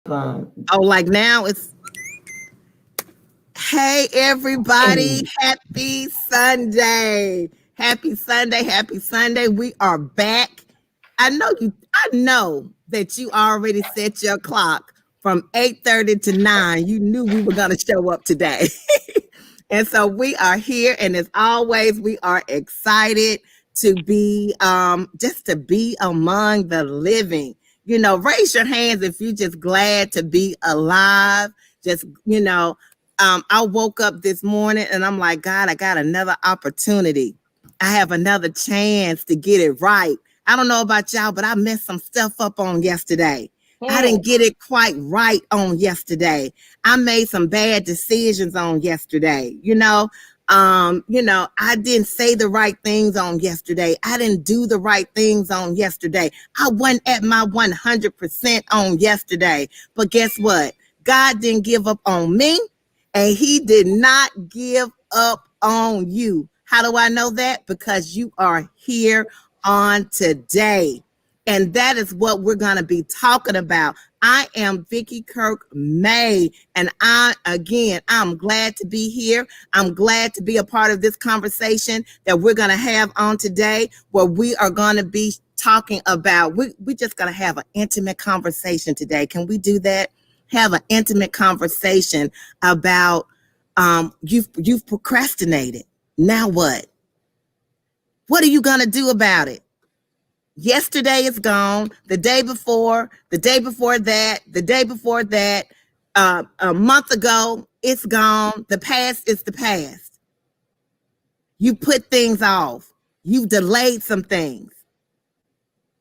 Oh, like now it's, hey everybody, happy Sunday. Happy Sunday, happy Sunday. We are back. I know that you already set your clock from 8:30 to 9. You knew we were gonna show up today. And so we are here, and as always, we are excited to be just to be among the living. Raise your hands if you're just glad to be alive. Just I woke up this morning and I'm like, God, I got another opportunity. I have another chance to get it right. I don't know about y'all, but I messed some stuff up on yesterday. I didn't get it quite right on yesterday. I made some bad decisions on yesterday. I didn't say the right things on yesterday. I didn't do the right things on yesterday. I wasn't at my 100% on yesterday. But guess what? God didn't give up on me, and he did not give up on you. How do I know that? Because you are here on today. And that is what we're going to be talking about. I am Vicki Kirk May, and I'm glad to be here. I'm glad to be a part of this conversation that we're going to have on today, where we are going to be talking about, we're just going to have an intimate conversation today. Can we do that? Have an intimate conversation about you've procrastinated. Now what? What are you going to do about it? Yesterday is gone. The day before that, the day before that, a month ago, it's gone. The past is the past. You put things off. You've delayed some things.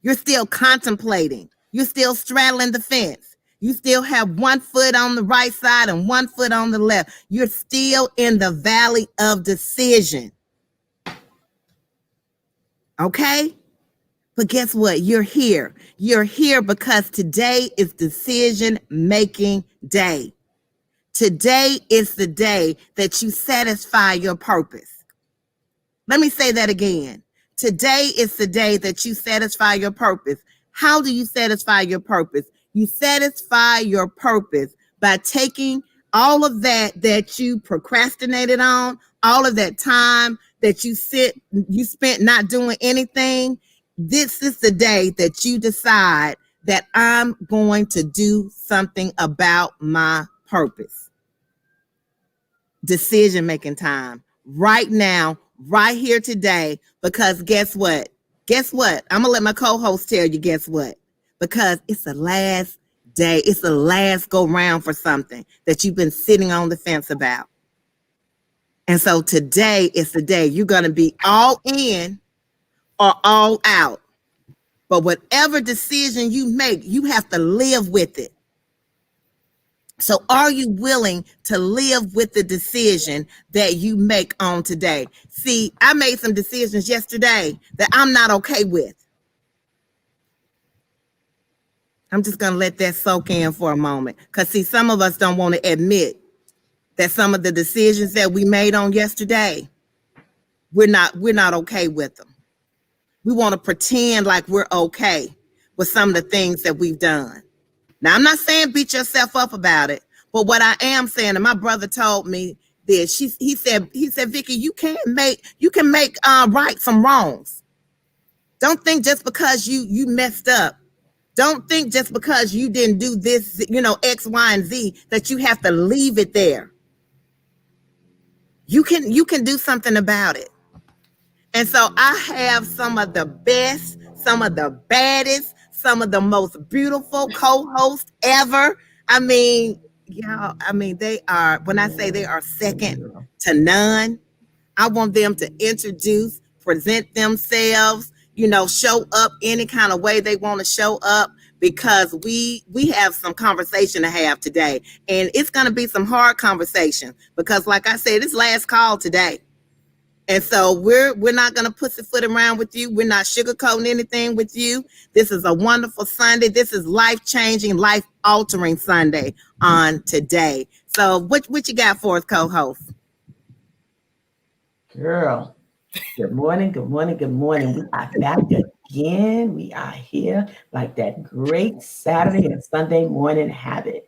You're still contemplating. You're still straddling the fence. You still have one foot on the right side and one foot on the left. You're still in the valley of decision. Okay? But guess what? You're here. You're here because today is decision-making day. Today is the day that you satisfy your purpose. Let me say that again. Today is the day that you satisfy your purpose. How do you satisfy your purpose? You satisfy your purpose by taking all of that you procrastinated on, all of that time that you spent not doing anything. This is the day that you decide that I'm going to do something about my purpose. Decision-making time right now, right here today, because guess what? I'm going to let my co-host tell you, guess what? Because it's the last day. It's the last go round for something that you've been sitting on the fence about. And so today is the day you're going to be all in or all out. But whatever decision you make, you have to live with it. So are you willing to live with the decision that you make on today? See, I made some decisions yesterday that I'm not okay with. I'm just going to let that soak in for a moment. Because, see, some of us don't want to admit that some of the decisions that we made on yesterday, we're not okay with them. We want to pretend like we're okay with some of the things that we've done. Now, I'm not saying beat yourself up about it, but what I am saying, and my brother told me this, he said, Vicki, you can make right some wrongs. Don't think just because you messed up. Don't think just because you didn't do this, X, Y, and Z, that you have to leave it there. You can do something about it. And so I have some of the best, some of the baddest, some of the most beautiful co-hosts ever. I mean, y'all, they are, when I say they are second to none, I want them to introduce, present themselves, show up any kind of way they want to show up, because we have some conversation to have today. And it's going to be some hard conversation because, like I said, it's last call today. And so we're not going to pussyfoot around with you. We're not sugarcoating anything with you. This is a wonderful Sunday. This is life-changing, life-altering Sunday on today. So what you got for us, co-host? Girl, good morning. We are back again. We are here like that great Saturday and Sunday morning habit.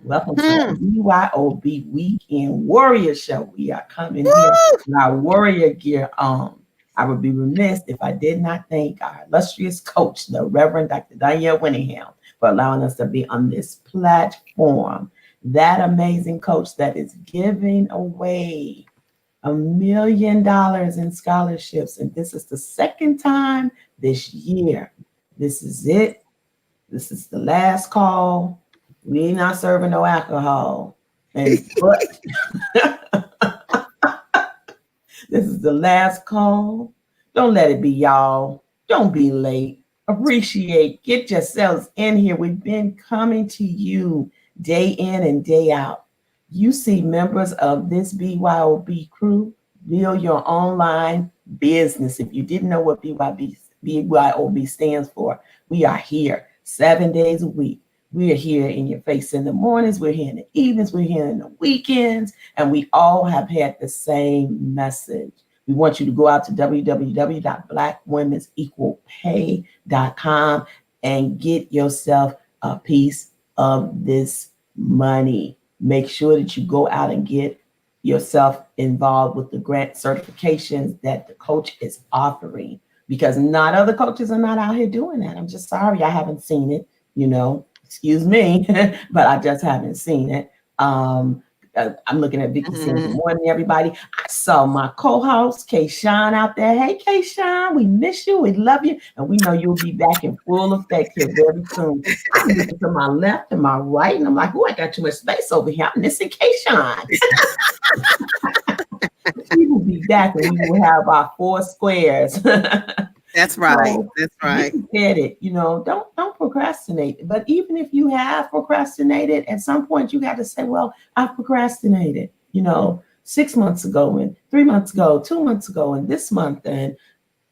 Welcome to the BYOB Weekend Warrior Show. We are coming here in our warrior gear on. I would be remiss if I did not thank our illustrious coach, the Reverend Dr. Danielle Winningham, for allowing us to be on this platform. That amazing coach that is giving away $1 million in scholarships. And this is the second time this year. This is it. This is the last call. We ain't not serving no alcohol. And but this is the last call. Don't let it be y'all. Don't be late. Appreciate. Get yourselves in here. We've been coming to you day in and day out. You see members of this BYOB crew build your online business. If you didn't know what BYOB stands for, we are here 7 days a week. We are here in your face in the mornings. We're here in the evenings. We're here in the weekends. And we all have had the same message. We want you to go out to www.blackwomensEqualPay.com and get yourself a piece of this money. Make sure that you go out and get yourself involved with the grant certifications that the coach is offering, because not other coaches are not out here doing that. I'm just sorry I haven't seen it, excuse me, but I just haven't seen it. I'm looking at Vicky saying good morning, everybody. I saw my co-host, Kayshawn, out there. Hey, Kayshawn, we miss you. We love you. And we know you'll be back in full effect here very soon. I'm looking to my left and my right, and I'm like, oh, I got too much space over here. I'm missing Kayshawn. We will be back and we will have our 4 squares. That's right. So, that's right. Get it. Don't procrastinate. But even if you have procrastinated, at some point you got to say, well, I've procrastinated, 6 months ago and 3 months ago, 2 months ago, and this month and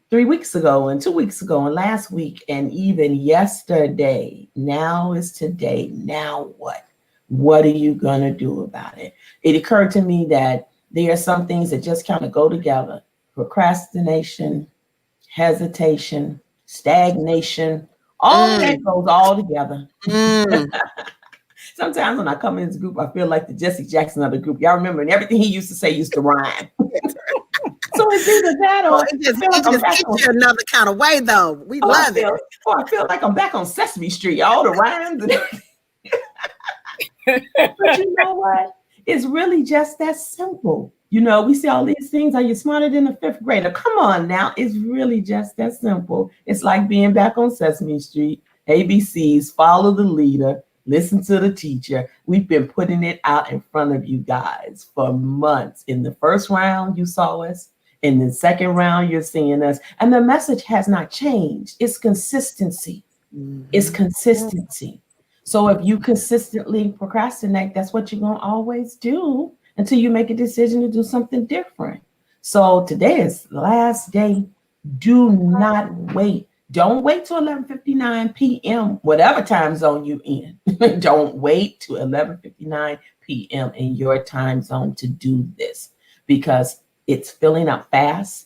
3 weeks ago and 2 weeks ago and last week and even yesterday. Now is today. Now what? What are you going to do about it? It occurred to me that there are some things that just kind of go together. Procrastination, hesitation, stagnation, all that goes all together. Sometimes when I come in this group, I feel like the Jesse Jackson of the group. Y'all remember, and everything he used to say used to rhyme. So it's either that or it just hits you another kind of way, though. We love it. I feel like I'm back on Sesame Street, all the rhymes and everything. But you know what? It's really just that simple. We see all these things. Are you smarter than a 5th grader? Come on now. It's really just that simple. It's like being back on Sesame Street. ABCs, follow the leader, listen to the teacher. We've been putting it out in front of you guys for months. In the first round, you saw us. In the second round, you're seeing us. And the message has not changed. It's consistency. It's consistency. So if you consistently procrastinate, that's what you're going to always do until you make a decision to do something different. So today is the last day. Do not wait. Don't wait till 11:59 p.m., whatever time zone you in. Don't wait till 11:59 p.m. in your time zone to do this, because it's filling up fast.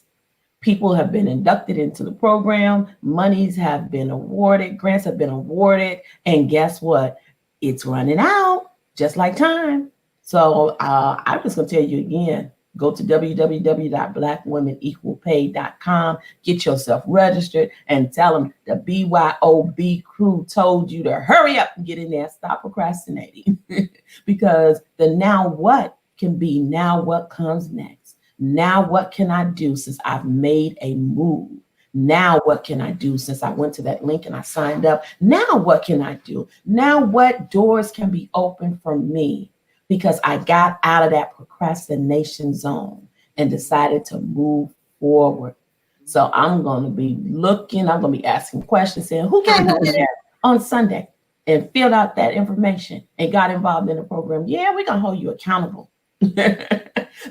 People have been inducted into the program. Monies have been awarded. Grants have been awarded. And guess what? It's running out, just like time. So I'm just going to tell you again, go to www.blackwomensEqualPay.com, get yourself registered, and tell them the BYOB crew told you to hurry up and get in there. Stop procrastinating. Because the now what can be now what comes next. Now what can I do since I've made a move? Now what can I do since I went to that link and I signed up? Now what can I do? Now what doors can be opened for me? Because I got out of that procrastination zone and decided to move forward. So I'm going to be looking, I'm going to be asking questions, saying, who came over there on Sunday and filled out that information and got involved in the program? Yeah, we're going to hold you accountable.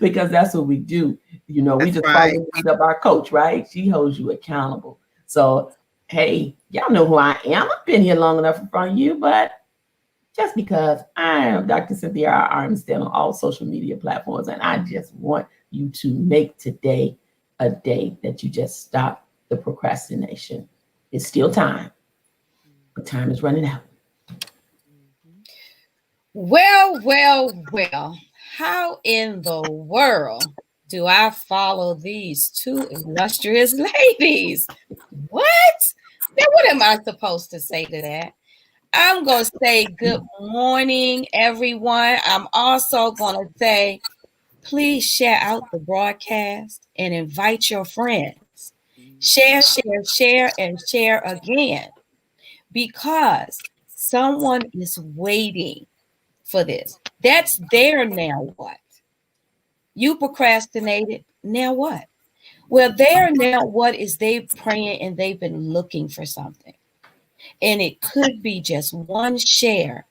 Because that's what we do. We just follow up our coach, right? She holds you accountable. So, hey, y'all know who I am. I've been here long enough in front of you, but just because I am Dr. Cynthia R. Armstead on all social media platforms, and I just want you to make today a day that you just stop the procrastination. It's still time, but time is running out. Well, how in the world do I follow these two illustrious ladies? What? Now, what am I supposed to say to that? I'm going to say good morning, everyone. I'm also going to say, please share out the broadcast and invite your friends. Share, and share again, because someone is waiting for this. That's their now what? You procrastinated, now what? Well, their now what is they praying and they've been looking for something. And it could be just one share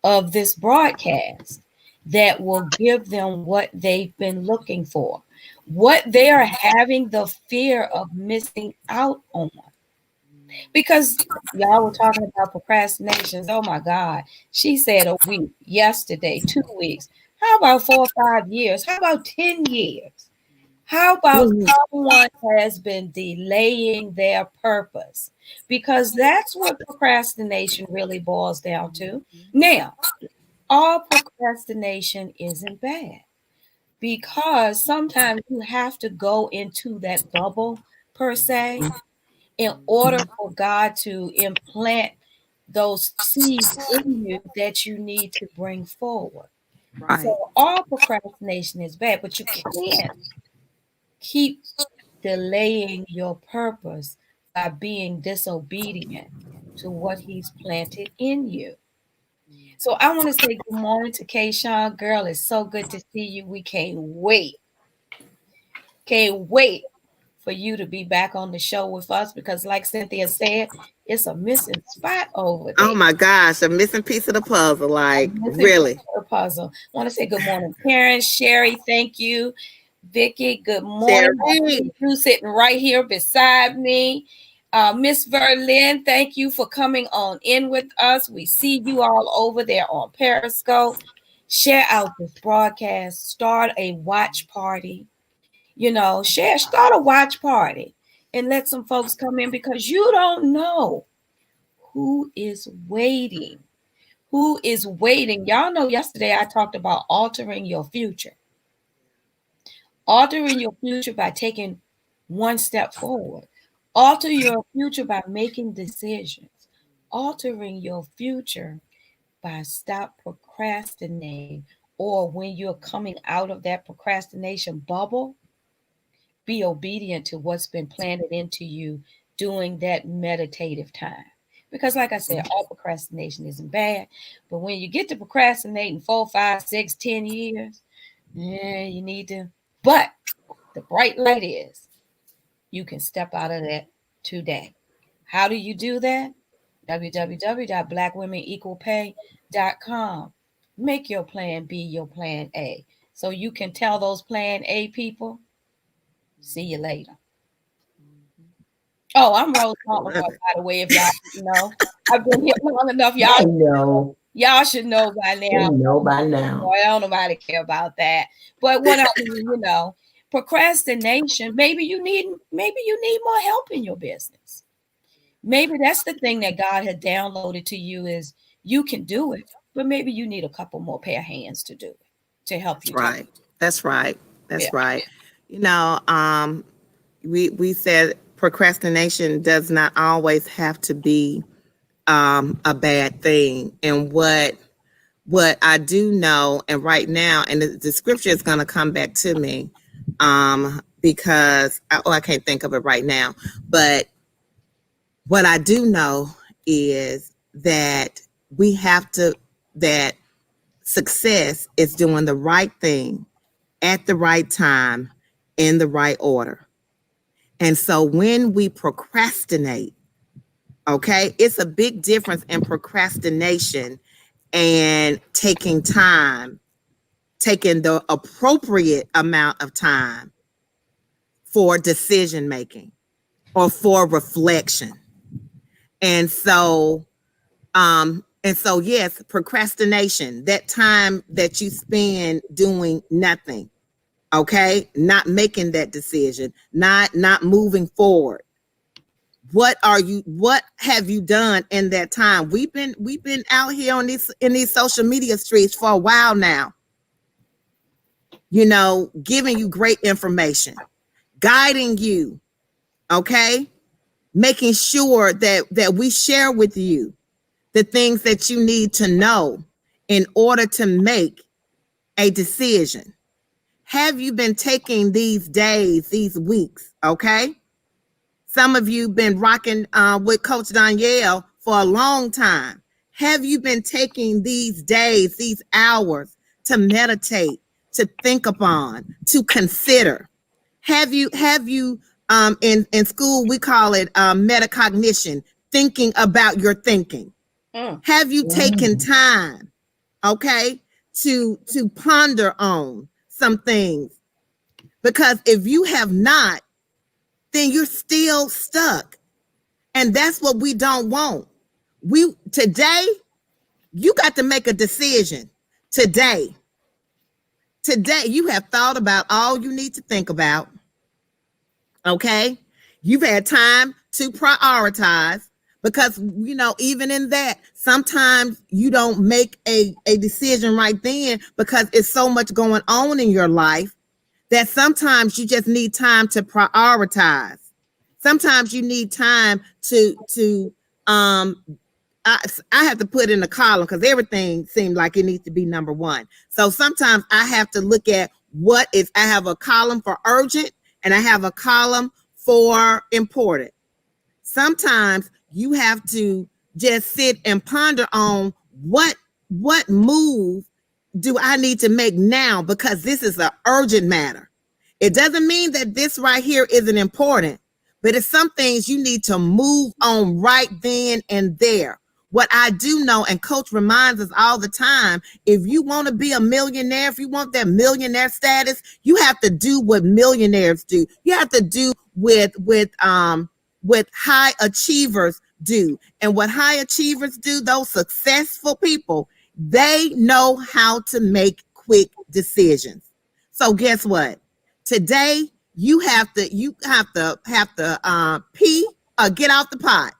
of this broadcast that will give them what they've been looking for, what they are having the fear of missing out on. Because y'all were talking about procrastinations. Oh my God. She said a week, yesterday, 2 weeks. How about 4 or 5 years? How about 10 years? How about someone has been delaying their purpose? Because that's what procrastination really boils down to. Now, all procrastination isn't bad, because sometimes you have to go into that bubble, per se, in order for God to implant those seeds in you that you need to bring forward. Right. So all procrastination is bad, but you can't keep delaying your purpose by being disobedient to what He's planted in you. So I want to say good morning to Kayshawn. Girl, it's so good to see you. We can't wait. Can't wait for you to be back on the show with us, because like Cynthia said, it's a missing spot over there. Oh my gosh, a missing piece of the puzzle. Like, really. Puzzle. I want to say good morning, Karen, Sherry, thank you. Vicky, good morning. You sitting right here beside me. Miss Verlin, thank you for coming on in with us. We see you all over there on Periscope. Share out this broadcast. Start a watch party. Start a watch party and let some folks come in, because you don't know who is waiting. Who is waiting? Y'all know yesterday I talked about altering your future. Altering your future by taking one step forward. Alter your future by making decisions. Altering your future by stop procrastinating, or when you're coming out of that procrastination bubble, be obedient to what's been planted into you during that meditative time. Because like I said, all procrastination isn't bad, but when you get to procrastinating 4, 5, 6, 10 years, you need to. But the bright light is you can step out of that today. How do you do that? www.blackwomenequalpay.com. Make your plan B your plan A. So you can tell those plan A people, see you later. Oh, I'm Rose Montgomery, by the way, if y'all know. I've been here long enough. Y'all should know by now. Boy, I don't nobody care about that. But what I mean, procrastination, maybe you need more help in your business. Maybe that's the thing that God had downloaded to you, is you can do it, but maybe you need a couple more pair of hands to do it, to help you. Right. That's right. That's right. We said procrastination does not always have to be a bad thing. And what I do know, and right now, and the scripture is going to come back to me, because I can't think of it right now, but what I do know is that that success is doing the right thing at the right time in the right order. And so when we procrastinate, okay, it's a big difference in procrastination and taking time, taking the appropriate amount of time for decision making or for reflection. And so yes, procrastination, that time that you spend doing nothing, okay, not making that decision, not moving forward. what have you done in that time? We've been out here on in these social media streets for a while now, giving you great information, guiding you, okay, making sure that we share with you the things that you need to know in order to make a decision. Have you been taking these days, these weeks, okay? Some of you been rocking with Coach Danielle for a long time. Have you been taking these days, these hours to meditate, to think upon, to consider? Have you in school, we call it metacognition, thinking about your thinking. Have you taken time, okay, to ponder on some things? Because if you have not, then you're still stuck. And that's what we don't want. Today, you got to make a decision. Today, you have thought about all you need to think about. Okay? You've had time to prioritize, because, even in that, sometimes you don't make a decision right then because it's so much going on in your life that sometimes you just need time to prioritize. Sometimes you need time to I have to put in a column because everything seemed like it needs to be number one. So sometimes I have to look at I have a column for urgent and I have a column for important. Sometimes you have to just sit and ponder on what move do I need to make now, because this is an urgent matter. It doesn't mean that this right here isn't important, but it's some things you need to move on right then and there. What I do know, and Coach reminds us all the time, if you want to be a millionaire, if you want that millionaire status, you have to do what millionaires do. You have to do with high achievers do. And what high achievers do, those successful people, they know how to make quick decisions. So guess what? Today you have to pee or get out the pot.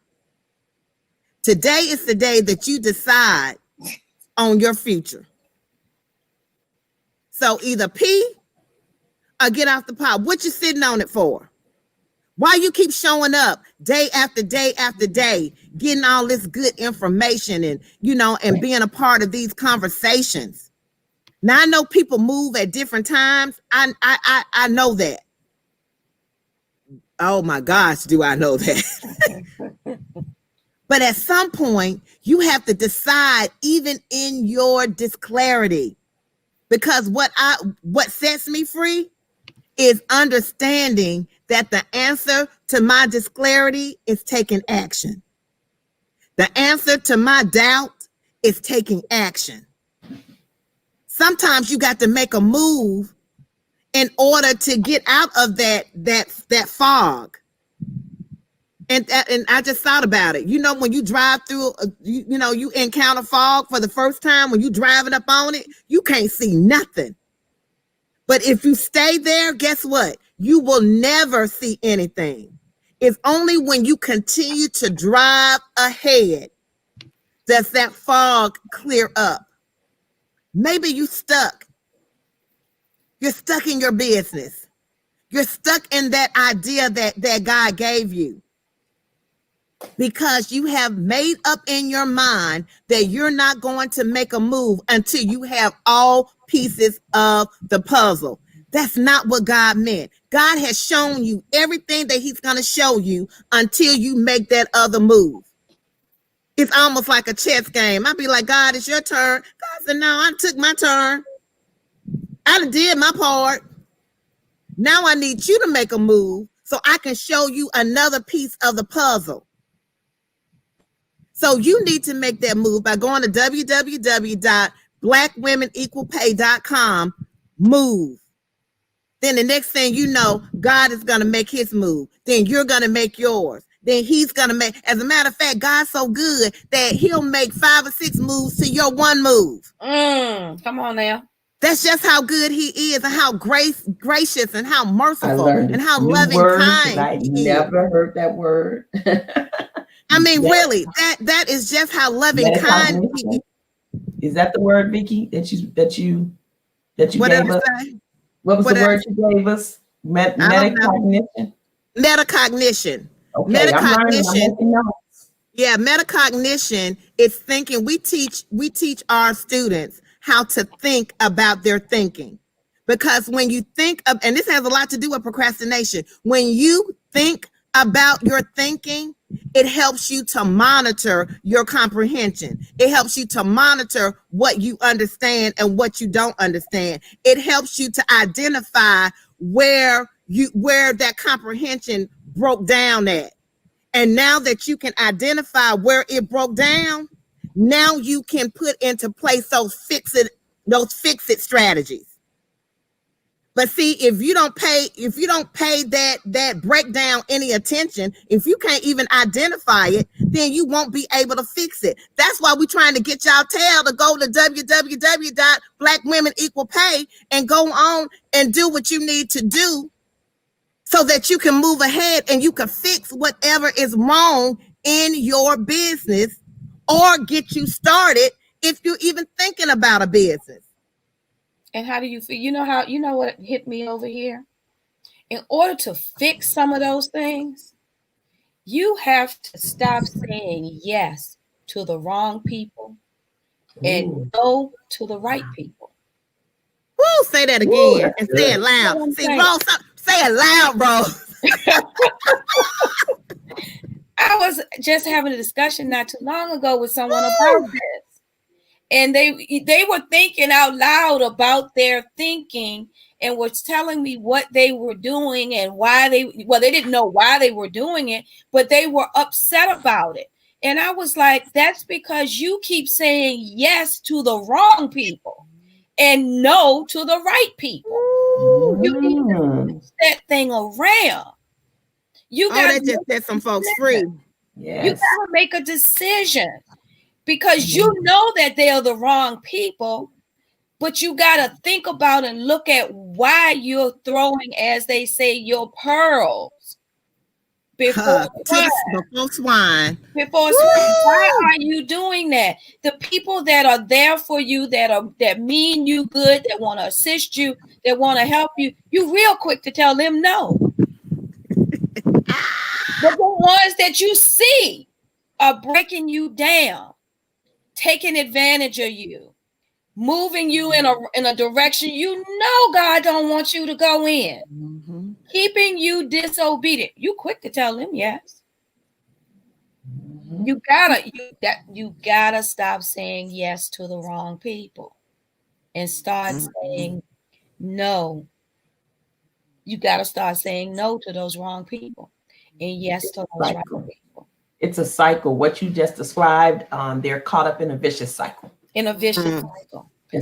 Today is the day that you decide on your future. So either pee or get out the pot. What you sitting on it for? Why you keep showing up day after day after day, getting all this good information and being a part of these conversations? Now I know people move at different times. I know that. Oh my gosh, do I know that? But at some point, you have to decide, even in your disclarity, because what sets me free is understanding that the answer to my disclarity is taking action. The answer to my doubt is taking action. Sometimes you got to make a move in order to get out of that fog. And I just thought about it. When you drive through, you encounter fog for the first time, when you driving up on it, you can't see nothing. But if you stay there, guess what? You will never see anything. It's only when you continue to drive ahead does that fog clear up. Maybe you're stuck. You're stuck in your business. You're stuck in that idea that God gave you, because you have made up in your mind that you're not going to make a move until you have all pieces of the puzzle. That's not what God meant. God has shown you everything that he's going to show you until you make that other move. It's almost like a chess game. I'd be like, God, it's your turn. God said, no, I took my turn. I did my part. Now I need you to make a move so I can show you another piece of the puzzle. So you need to make that move by going to www.blackwomenequalpay.com, move. Then the next thing you know, God is going to make his move. Then you're going to make yours. Then he's going to make, as a matter of fact, God's so good that he'll make 5 or 6 moves to your one move. Come on now. That's just how good he is, and how gracious, and how merciful, and how loving kind I he never heard that word. I mean, really, that is just how loving kind he is. Is that the word, Vicky, that you What gave did I us? say? What was the word you gave us? Metacognition. Metacognition. Okay, Metacognition. I'm making notes. Yeah, metacognition is thinking. We teach our students how to think about their thinking. Because when you think of, and this has a lot to do with procrastination, when you think about your thinking, it helps you to monitor your comprehension. It helps you to monitor what you understand and what you don't understand. It helps you to identify where that comprehension broke down at. And now that you can identify where it broke down, now you can put into place those fix-it strategies. But see, if you don't pay that breakdown any attention, if you can't even identify it, then you won't be able to fix it. That's why we're trying to get y'all tail to go to www.blackwomenequalpay and go on and do what you need to do so that you can move ahead and you can fix whatever is wrong in your business or get you started if you're even thinking about a business. And how do you feel? You know what hit me over here? In order to fix some of those things, you have to stop saying yes to the wrong people and no to the right people. Woo, say that again and say it loud. See, Rose, say it loud, bro. I was just having a discussion not too long ago with someone about this. And they were thinking out loud about their thinking and was telling me what they were doing and why they didn't know why they were doing it, but they were upset about it. And I was like, that's because you keep saying yes to the wrong people and no to the right people. You need to switch that thing around. You that just set some folks free. Yes. You gotta make a decision. Because you know that they are the wrong people, but you got to think about and look at why you're throwing, as they say, your pearls before swine. Why are you doing that? The people that are there for you, that mean you good, that want to assist you, that want to help you, you real quick to tell them no. But the ones that you see are breaking you down, taking advantage of you, moving you in a direction you know God don't want you to go in, keeping you disobedient. You quick to tell them yes. You gotta stop saying yes to the wrong people and start saying no. You gotta start saying no to those wrong people and yes to those right people. It's a cycle. What you just described, they're caught up in a vicious cycle. And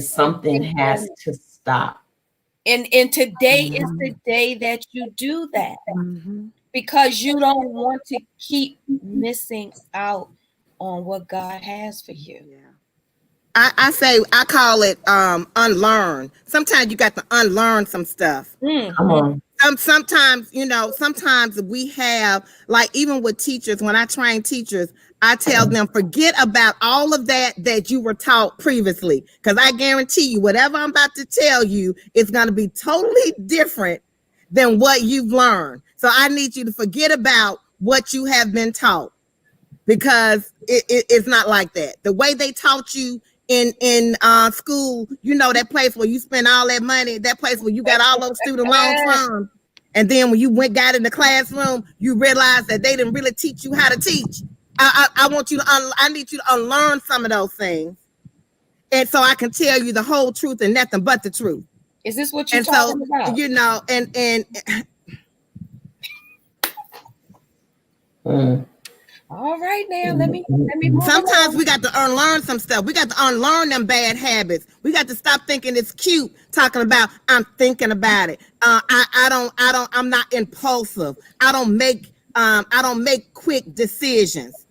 something has to stop. And today is the day that you do that because you don't want to keep missing out on what God has for you. Yeah. I call it unlearn. Sometimes you got to unlearn some stuff. Come on. Sometimes we have, like, even with teachers, when I train teachers, I tell them, forget about all of that you were taught previously, because I guarantee you, whatever I'm about to tell you is going to be totally different than what you've learned. So I need you to forget about what you have been taught, because it's not like that. The way they taught you in school, that place where you spend all that money, that place where you got all those student loans from, and then when you got in the classroom, you realized that they didn't really teach you how to teach. I need you to unlearn some of those things, and so I can tell you the whole truth and nothing but the truth. Is this what you're talking about? All right, now let me sometimes we got to unlearn some stuff. We got to unlearn them bad habits. We got to stop thinking it's cute talking about I'm thinking about it. I'm not impulsive. I don't make quick decisions.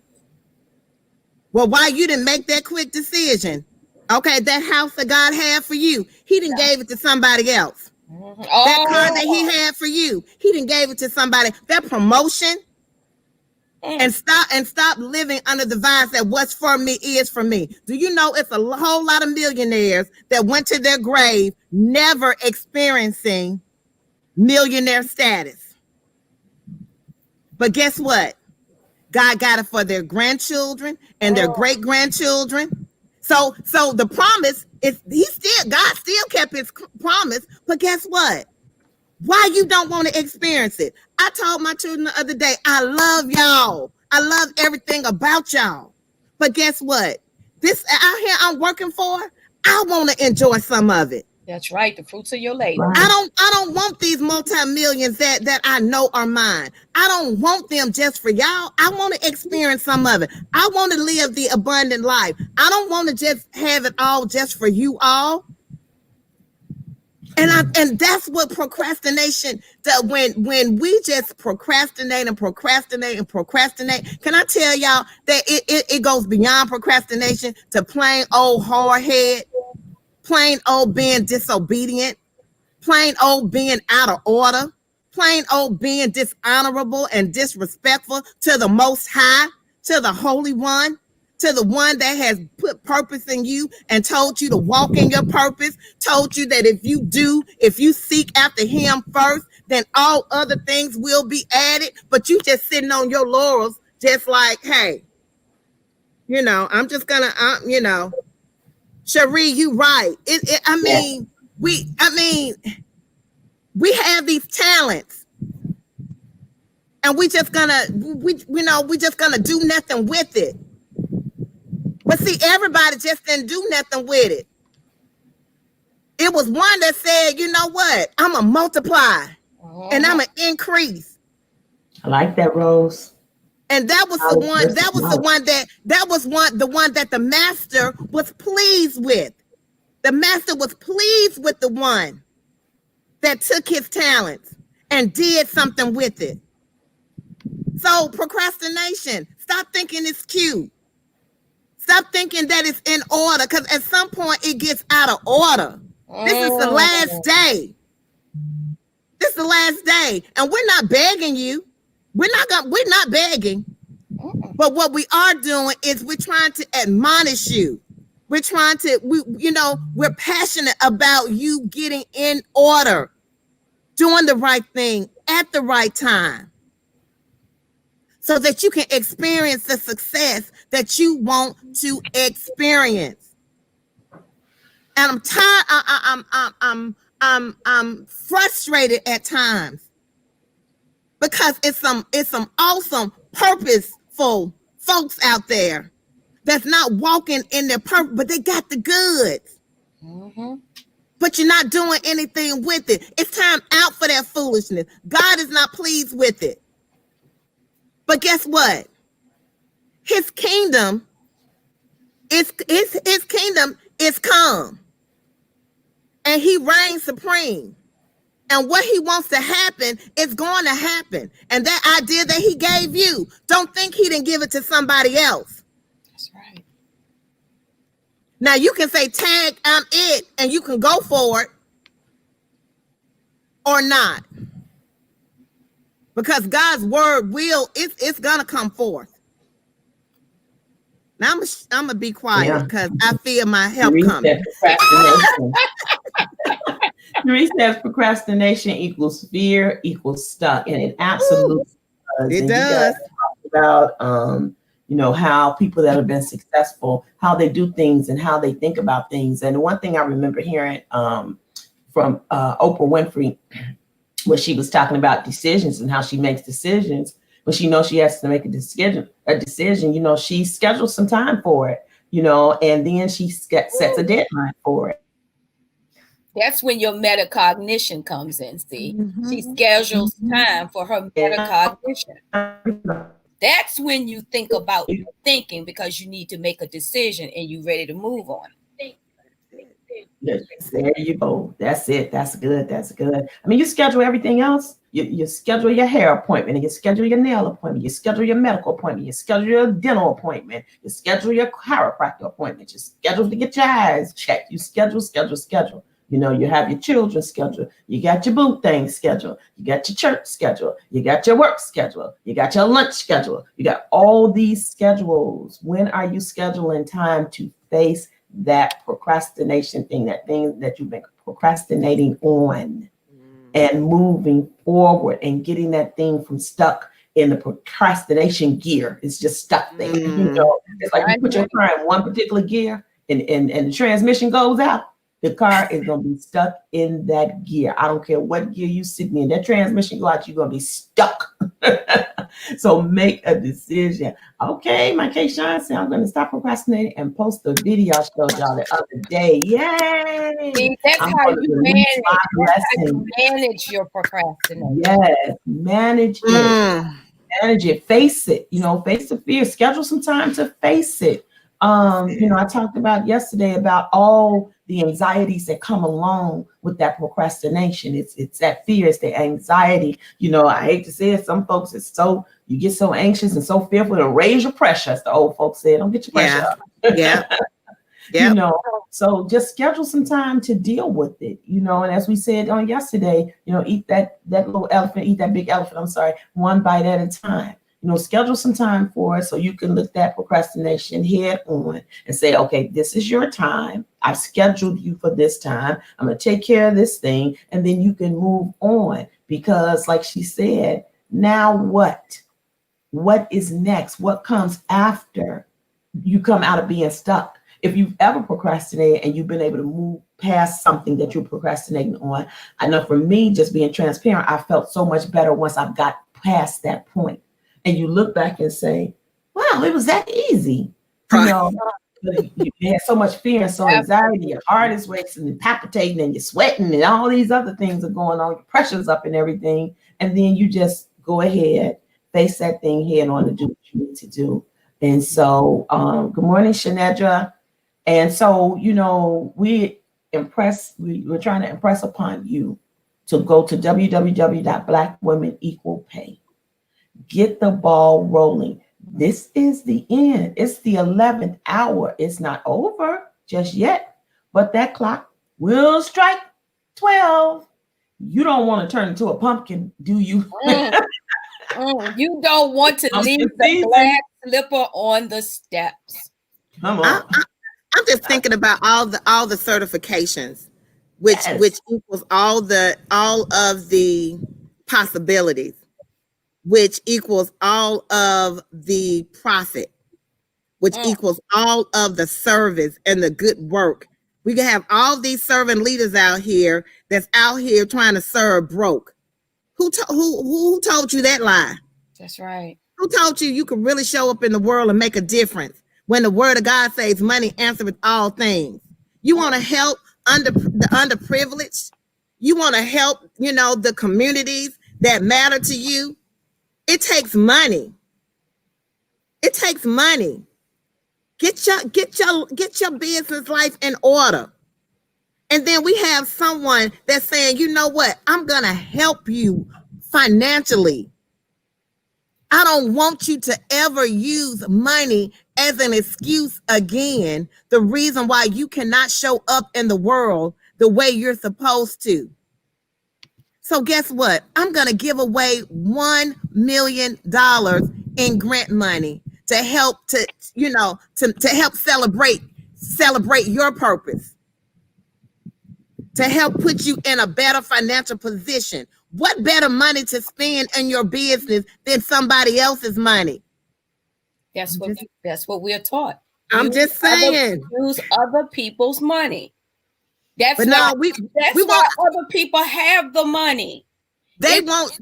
Well, why you didn't make that quick decision? Okay, that house that God had for you, he didn't gave it to somebody else. Mhm. That car that he Oh, had for you, he didn't gave it to somebody. That promotion, and stop living under the vibes that what's for me is for me. Do you know it's a whole lot of millionaires that went to their grave never experiencing millionaire status? But guess what? God got it for their grandchildren and their great grandchildren. So the promise is God still kept his promise. But guess what? Why you don't want to experience it? I told my children the other day, I love y'all. I love everything about y'all. But guess what? This out here I'm working for, I want to enjoy some of it. that's right. The fruits of your labor. Right. I don't want these multi-millions that I know are mine. I don't want them just for y'all. I want to experience some of it. I want to live the abundant life. I don't want to just have it all just for you all. And that's what procrastination does. When we just procrastinate and procrastinate and procrastinate, can I tell y'all that it goes beyond procrastination to plain old hard head, plain old being disobedient, plain old being out of order, plain old being dishonorable and disrespectful to the Most High, to the Holy One, to the one that has put purpose in you and told you to walk in your purpose, told you that if you seek after him first, then all other things will be added. But you just sitting on your laurels, just like, hey, I'm just gonna, Cherie, you right. We have these talents, and we just gonna do nothing with it. But see, everybody just didn't do nothing with it. It was one that said, you know what? I'm gonna multiply and I'm gonna increase. I like that, Rose. And that was the one. The one that the master was pleased with. The master was pleased with the one that took his talents and did something with it. So procrastination. Stop thinking it's cute. Stop thinking that it's in order, because at some point it gets out of order. This is the last day. This is the last day, and we're not begging you. We're not begging. But what we are doing is we're trying to admonish you. We're trying to, we're passionate about you getting in order, doing the right thing at the right time, so that you can experience the success that you want to experience. And I'm tired. I'm frustrated at times, because it's some awesome, purposeful folks out there that's not walking in their purpose, but they got the goods. But you're not doing anything with it. It's time out for that foolishness. God is not pleased with it. But guess what? His kingdom is come, and he reigns supreme. And what he wants to happen is going to happen. And that idea that he gave you, don't think he didn't give it to somebody else. That's right. Now you can say, tag, I'm it, and you can go for it or not. Because God's word it's gonna come forth. Now I'm gonna be quiet because I feel my help coming. Marie says procrastination equals fear equals stuck, and it absolutely does. It and does. You guys talk about how people that have been successful, how they do things and how they think about things. And one thing I remember hearing from Oprah Winfrey, where she was talking about decisions and how she makes decisions when she knows she has to make a decision, she schedules some time for it, and then she sets a deadline for it. That's when your metacognition comes in, see? She schedules time for her metacognition. That's when you think about thinking, because you need to make a decision and you're ready to move on. There you go. That's it. That's good. That's good. I mean, you schedule everything else. You schedule your hair appointment, and you schedule your nail appointment. You schedule your medical appointment. You schedule your dental appointment. You schedule your chiropractor appointment. You schedule to get your eyes checked. You schedule. You know, you have your children's schedule. You got your boo thing schedule. You got your church schedule. You got your work schedule. You got your lunch schedule. You got all these schedules. When are you scheduling time to face that procrastination thing, that thing that you've been procrastinating on, and moving forward and getting that thing from stuck in the procrastination gear? It's just stuck there. You know, it's like you put your car in one particular gear and the transmission goes out. The car is going to be stuck in that gear. I don't care what gear you sitting in. That transmission go out, you're going to be stuck. So make a decision. Okay, my K-Shine said I'm going to stop procrastinating and post the video I showed y'all the other day. Yay! See, that's how you manage your procrastination. Yes, manage it. Manage it. Face it. You know, face the fear. Schedule some time to face it. You know, I talked about yesterday about all the anxieties that come along with that procrastination. It's that fear, it's the anxiety. You know, I hate to say it, some folks, you get so anxious and so fearful to raise your pressure, as the old folks said. Don't get your pressure up. Yeah. You know, so just schedule some time to deal with it, you know, and as we said on yesterday, you know, eat that little elephant, eat that big elephant, one bite at a time. You know, schedule some time for it so you can look that procrastination head on and say, okay, this is your time. I've scheduled you for this time. I'm going to take care of this thing. And then you can move on, because like she said, now what? What is next? What comes after you come out of being stuck? If you've ever procrastinated and you've been able to move past something that you're procrastinating on, I know for me, just being transparent, I felt so much better once I got past that point. And you look back and say, wow, it was that easy. You know, you had so much fear and so anxiety, your heart is racing and palpitating and you're sweating and all these other things are going on, your pressure's up and everything. And then you just go ahead, face that thing head on and do what you need to do. And so, good morning, Shanedra. And so, you know, we're trying to impress upon you to go to www.blackwomenequalpay. Get the ball rolling. This is the end. It's the 11th hour. It's not over just yet, but that clock will strike 12. You don't want to turn into a pumpkin, do you? You don't want to leave the black slipper on the steps. Come on. I'm just thinking about all the certifications, which equals all of the possibilities, which equals all of the profit, which equals all of the service and the good work. We can have all these servant leaders out here that's out here trying to serve broke. Who told you that lie? That's right. Who told you can really show up in the world and make a difference when the word of God says money answereth all things? You want to help the underprivileged? You want to help, you know, the communities that matter to you? It takes money. It takes money. Get your business life in order. And then we have someone that's saying, you know what? I'm going to help you financially. I don't want you to ever use money as an excuse again, the reason why you cannot show up in the world the way you're supposed to. So guess what? I'm going to give away $1 million in grant money to help to help celebrate your purpose, to help put you in a better financial position. What better money to spend in your business than somebody else's money? That's what we're taught. I'm just saying. Use other people's money. That's but why, no, we why other people have the money. They want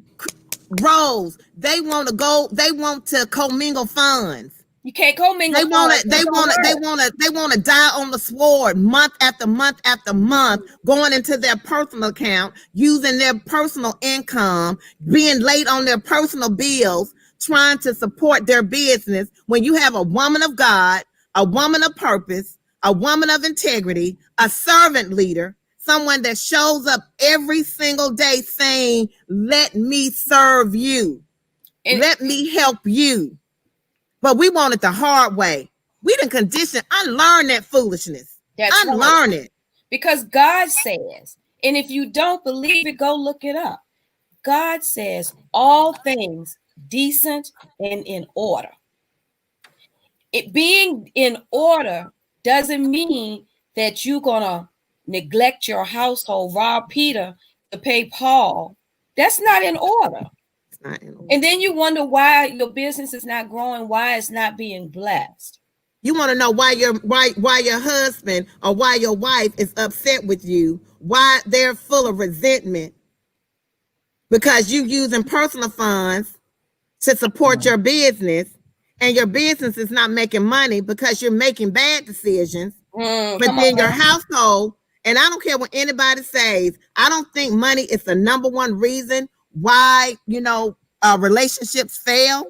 Rose. They want to go. They want to commingle funds. You can't commingle. They want to die on the sword month after month after month, going into their personal account, using their personal income, being late on their personal bills, trying to support their business. When you have a woman of God, a woman of purpose, a woman of integrity, a servant leader, someone that shows up every single day saying, let me serve you. Let me help you. But we want it the hard way. We done conditioned, unlearn that foolishness. Unlearn it. Because God says, and if you don't believe it, go look it up. God says all things decent and in order. It being in order doesn't mean that you're going to neglect your household, rob Peter to pay Paul. That's not in order. It's not in order. And then you wonder why your business is not growing, why it's not being blessed. You want to know why your husband or why your wife is upset with you, why they're full of resentment, because you using personal funds to support your business, and your business is not making money because you're making bad decisions. But then your household, and I don't care what anybody says, I don't think money is the number one reason why, relationships fail.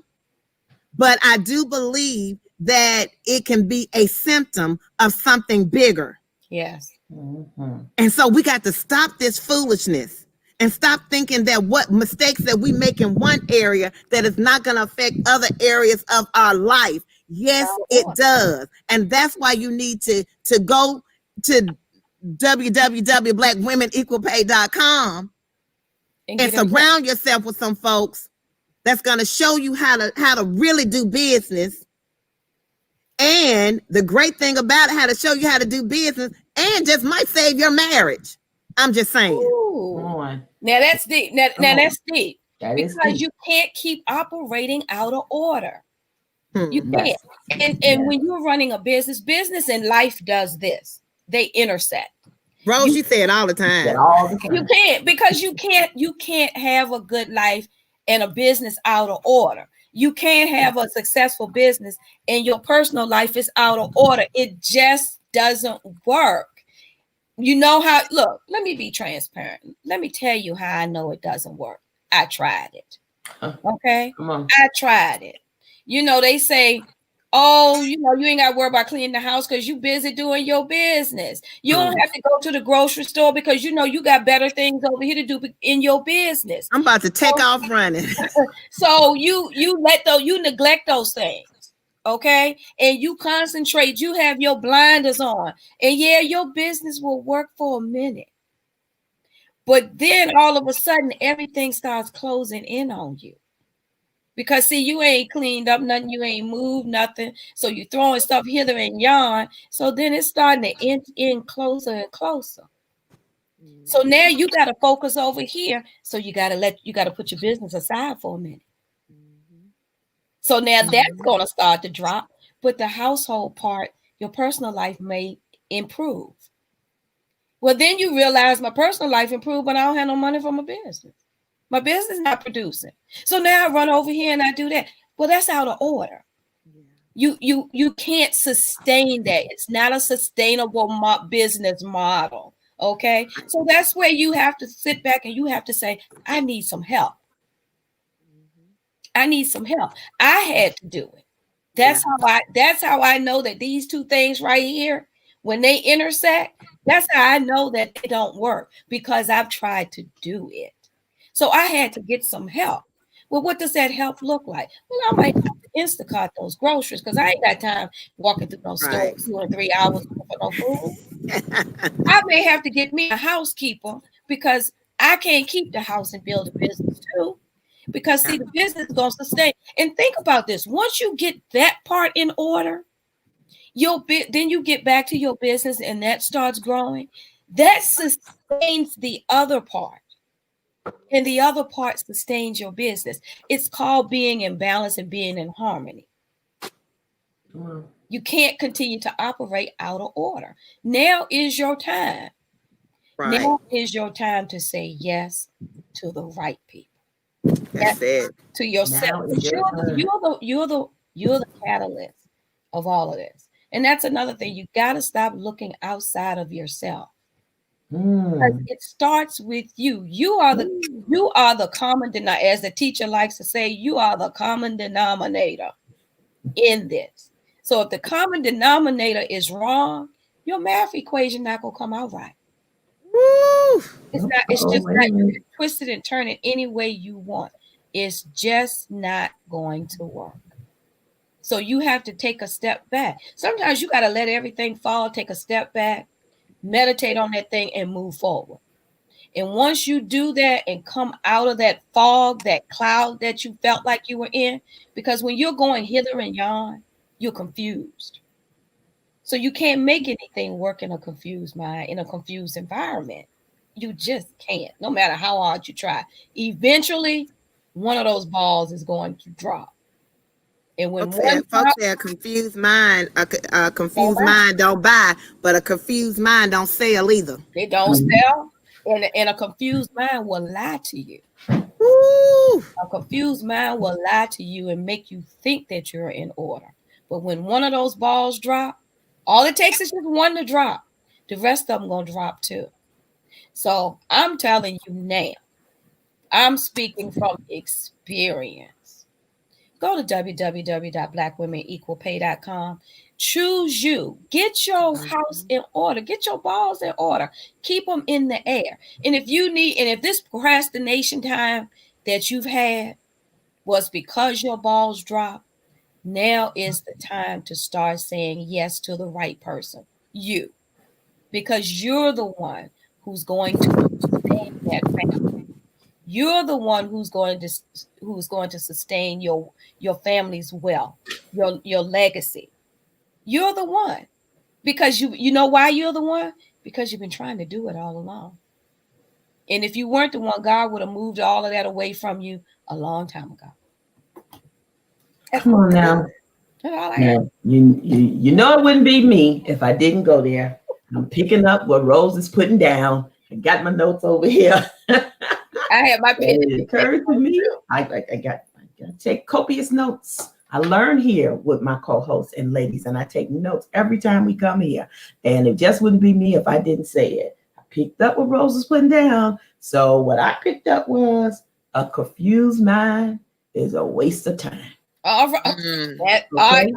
But I do believe that it can be a symptom of something bigger. Yes. And so we got to stop this foolishness and stop thinking that what mistakes that we make in one area that is not going to affect other areas of our life. Yes, it does. And that's why you need to go to www.blackwomenequalpay.com and surround yourself with some folks that's going to show you how to really do business. And the great thing about it, how to show you how to do business, and just might save your marriage. I'm just saying. Ooh. Now that's deep. Now that's deep. Because you can't keep operating out of order. You can't. And when you're running a business and life does this. They intersect. Rose, you say it all the time. You can't, because you can't have a good life and a business out of order. You can't have a successful business and your personal life is out of order. It just doesn't work. You know how, look, let me be transparent. Let me tell you how I know it doesn't work. I tried it. Okay? Come on. I tried it. They say, oh, you ain't got to worry about cleaning the house because you busy doing your business. You don't have to go to the grocery store because you got better things over here to do in your business. I'm about to take off running. So you neglect those things. Okay. And you concentrate, you have your blinders on, and yeah, your business will work for a minute. But then all of a sudden, everything starts closing in on you. Because see, you ain't cleaned up nothing, you ain't moved nothing. So you throwing stuff hither and yon. So then it's starting to in closer and closer. So now you got to focus over here. So you got to put your business aside for a minute. So now that's going to start to drop, but the household part, your personal life may improve. Well, then you realize my personal life improved, but I don't have no money for my business. My business is not producing. So now I run over here and I do that. Well, that's out of order. You can't sustain that. It's not a sustainable business model. Okay. So that's where you have to sit back and you have to say, I need some help. I need some help. I had to do it. That's how I know that these two things right here, when they intersect, that's how I know that they don't work, because I've tried to do it. So I had to get some help. Well, what does that help look like? Well, I might have to Instacart those groceries because I ain't got time walking through those stores 2 or 3 hours for no food. I may have to get me a housekeeper because I can't keep the house and build a business too. Because see, the business is going to sustain. And think about this. Once you get that part in order, then you get back to your business and that starts growing. That sustains the other part. And the other part sustains your business. It's called being in balance and being in harmony. You can't continue to operate out of order. Now is your time. Right. Now is your time to say yes to the right people. That's it. To yourself. You're the catalyst of all of this. And that's another thing. You got to stop looking outside of yourself. Because it starts with you. You are the common denominator. As the teacher likes to say, you are the common denominator in this. So if the common denominator is wrong, your math equation not gonna come out right. Woo. It's not. It's just Wait not. a You minute. can twist it and turn it any way you want. It's just not going to work. So you have to take a step back. Sometimes you got to let everything fall, take a step back, meditate on that thing, and move forward. And once you do that and come out of that fog, that cloud that you felt like you were in, because when you're going hither and yon, you're confused. So you can't make anything work in a confused mind, in a confused environment. You just can't, no matter how hard you try. Eventually, one of those balls is going to drop. And when one Folks drops, say a confused mind, a don't confused buy. mind don't buy, but a confused mind don't sell either. They don't sell. And a confused mind will lie to you. Woo. A confused mind will lie to you and make you think that you're in order. But when one of those balls drop, all it takes is just one to drop. The rest of them gonna drop too. So I'm telling you now, I'm speaking from experience. Go to www.blackwomenequalpay.com. Choose you. Get your house in order. Get your balls in order. Keep them in the air. And if you need, and if this procrastination time that you've had was because your balls dropped, now is the time to start saying yes to the right person. You. Because you're the one who's going to sustain that family. You're the one who's going to sustain your family's wealth, your legacy. You're the one. Because you know why you're the one? Because you've been trying to do it all along. And if you weren't the one, God would have moved all of that away from you a long time ago. Come on now. That's all I got. Now, you know it wouldn't be me if I didn't go there. I'm picking up what Rose is putting down. I got my notes over here. I had my pen. It occurred to me. I got to take copious notes. I learn here with my co-hosts and ladies, and I take notes every time we come here. And it just wouldn't be me if I didn't say it. I picked up what Rose was putting down. So what I picked up was a confused mind is a waste of time. All right. Okay. All right,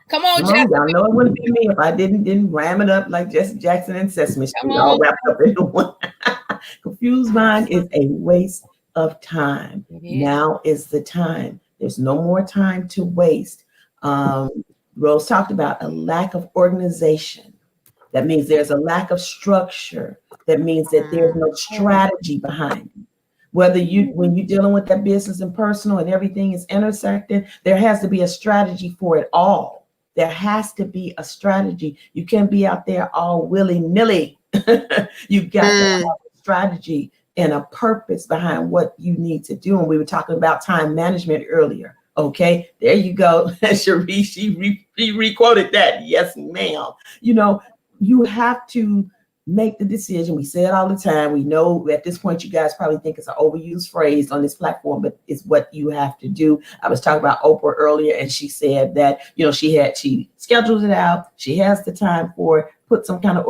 come on, No, Jesse. y'all know it wouldn't be me if I didn't ram it up like Jesse Jackson and Sesame Come Street, all on. wrapped up into one. Confused mind is a waste of time. It is. Now is the time. There's no more time to waste. Rose talked about a lack of organization. That means there's a lack of structure. That means that there's no strategy behind it. Whether when you're dealing with that business and personal and everything is intersecting, there has to be a strategy for it all. There has to be a strategy. You can't be out there all willy-nilly. You've got to have a strategy and a purpose behind what you need to do. And we were talking about time management earlier. Okay, there you go. Cherie, she re-quoted that. Yes, ma'am. You know, you have to make the decision. We say it all the time. We know at this point, you guys probably think it's an overused phrase on this platform, but it's what you have to do. I was talking about Oprah earlier, and she said that, she scheduled it out. She has the time for it, put some kind of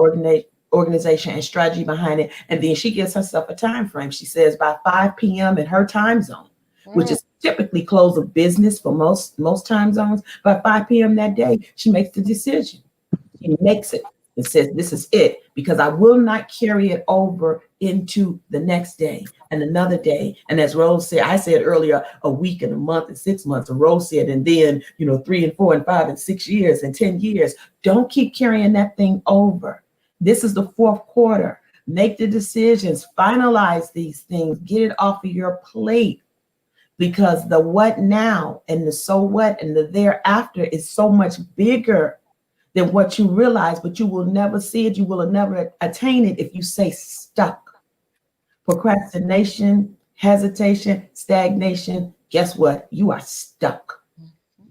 organization and strategy behind it. And then she gives herself a time frame. She says by 5 p.m. in her time zone, which is typically close of business for most time zones. By 5 p.m. that day, she makes the decision. She makes it. It says, this is it, because I will not carry it over into the next day and another day. And as Rose said, I said earlier, a week and a month and 6 months. And Rose said, and then, 3 and 4 and 5 and 6 years and 10 years. Don't keep carrying that thing over. This is the fourth quarter. Make the decisions, finalize these things, get it off of your plate, because the what now and the so what and the thereafter is so much bigger than what you realize, but you will never see it. You will never attain it if you stay stuck. Procrastination, hesitation, stagnation, guess what? You are stuck,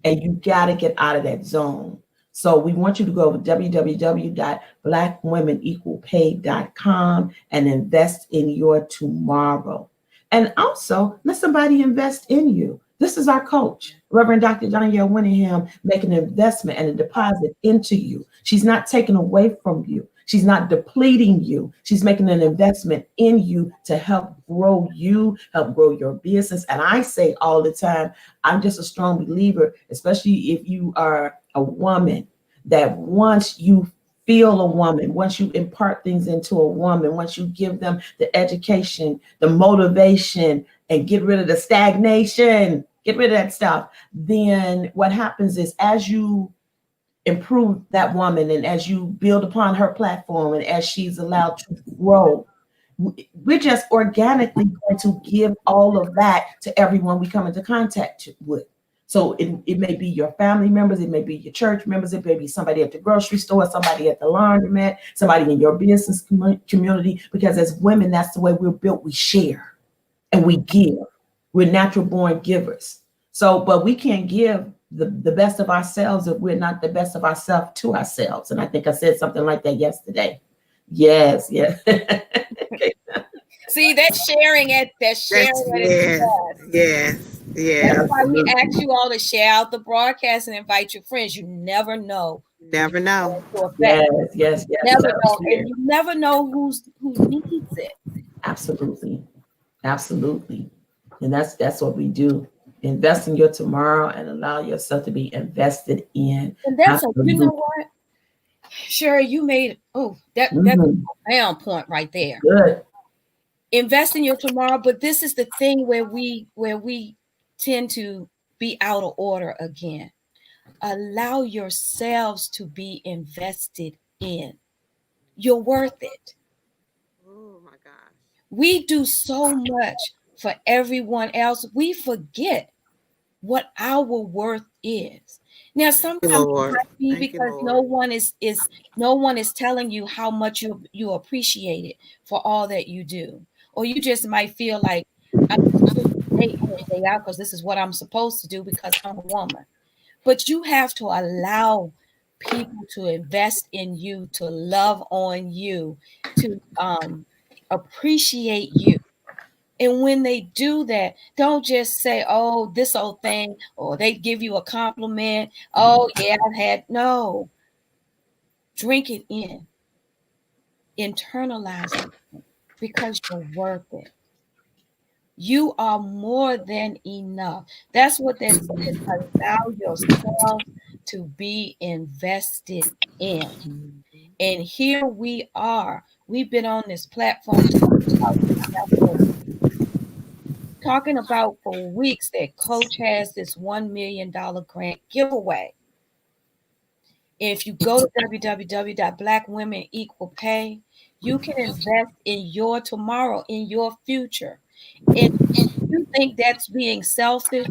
and you got to get out of that zone. So we want you to go to www.blackwomenequalpay.com and invest in your tomorrow. And also let somebody invest in you. This is our coach, Reverend Dr. Danielle Winningham, making an investment and a deposit into you. She's not taking away from you. She's not depleting you. She's making an investment in you to help grow you, help grow your business. And I say all the time, I'm just a strong believer, especially if you are a woman, that once you feel a woman, once you impart things into a woman, once you give them the education, the motivation, and get rid of the stagnation, get rid of that stuff, then what happens is as you improve that woman and as you build upon her platform and as she's allowed to grow, we're just organically going to give all of that to everyone we come into contact with. So it may be your family members, it may be your church members, it may be somebody at the grocery store, somebody at the laundromat, somebody in your business community, because as women, that's the way we're built. We share and we give. We're natural born givers. So, but we can't give the best of ourselves if we're not the best of ourselves to ourselves. And I think I said something like that yesterday. Yes. Okay. See, that's sharing it. That's sharing it. Yes. That's why we ask you all to share out the broadcast and invite your friends. You never know. Never know. Yes. Never know. And you never know who needs it. Absolutely. And that's what we do. Invest in your tomorrow and allow yourself to be invested in. And that's you know what? Sherry, you made that's a profound point right there. Good. Invest in your tomorrow, but this is the thing where we tend to be out of order again. Allow yourselves to be invested in. You're worth it. Oh my gosh. We do so much for everyone else. We forget what our worth is. Now, sometimes it might be because no one is telling you how much you appreciate it for all that you do. Or you just might feel like I'm supposed to day in and day out because this is what I'm supposed to do because I'm a woman. But you have to allow people to invest in you, to love on you, to appreciate you. And when they do that, don't just say, oh, this old thing, or they give you a compliment. Oh, yeah, no. Drink it in. Internalize it because you're worth it. You are more than enough. That's what that says. Allow yourself to be invested in. And here we are. We've been on this platform talking about for weeks that Coach has this $1 million grant giveaway. If you go to www.blackwomenequalpay, you can invest in your tomorrow, in your future. And if you think that's being selfish,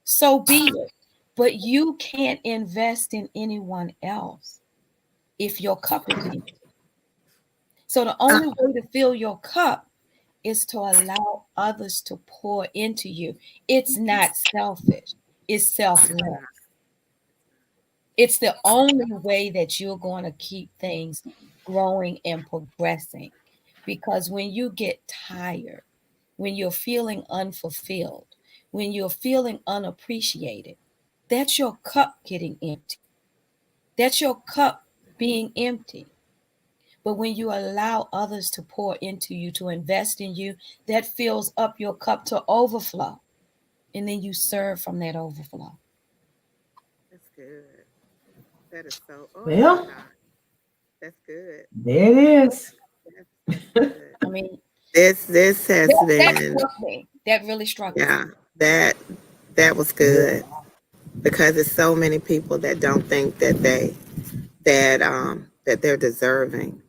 so be it. But you can't invest in anyone else if your cup is empty. So the only way to fill your cup is to allow others to pour into you. It's not selfish. It's selfless. It's the only way that you're going to keep things growing and progressing. Because when you get tired, when you're feeling unfulfilled, when you're feeling unappreciated, that's your cup getting empty. That's your cup being empty. But when you allow others to pour into you, to invest in you, that fills up your cup to overflow. And then you serve from that overflow. That's good. That is so. Oh, well, that's good. There it is. I mean, this has been. That really struck me. Yeah, that was good because there's so many people that don't think that they're deserving.